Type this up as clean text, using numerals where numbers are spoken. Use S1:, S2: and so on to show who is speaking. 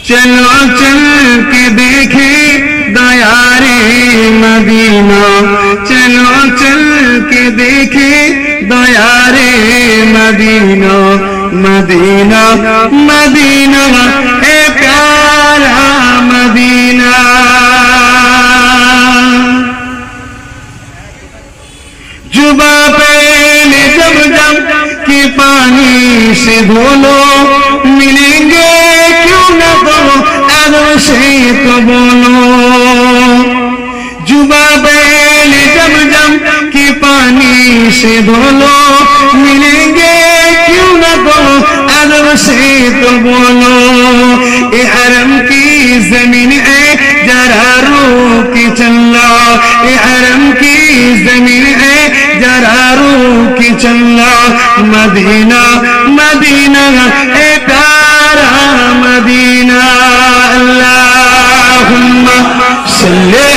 S1: चलो चल के देखे दयारे मदीना, चलो चल के देखे दयारे मदीना, मदीना मदीना है प्यारा मदीना। जुबा पहले जब जब के पानी से धो लो, मिलेंगे क्यों न तो अदब से तो बोलो। जुबा पहले जब जब के पानी से धो लो, मिलेंगे क्यों न तो अदब से तो बोलो। ये हरम की जमीन है जरा रोक के चलना, ये हरम की जमीन है जरा रोक के चलना। मदीना मदीना है प्यारा मदीना। अल्लाहुम्मा सल्ले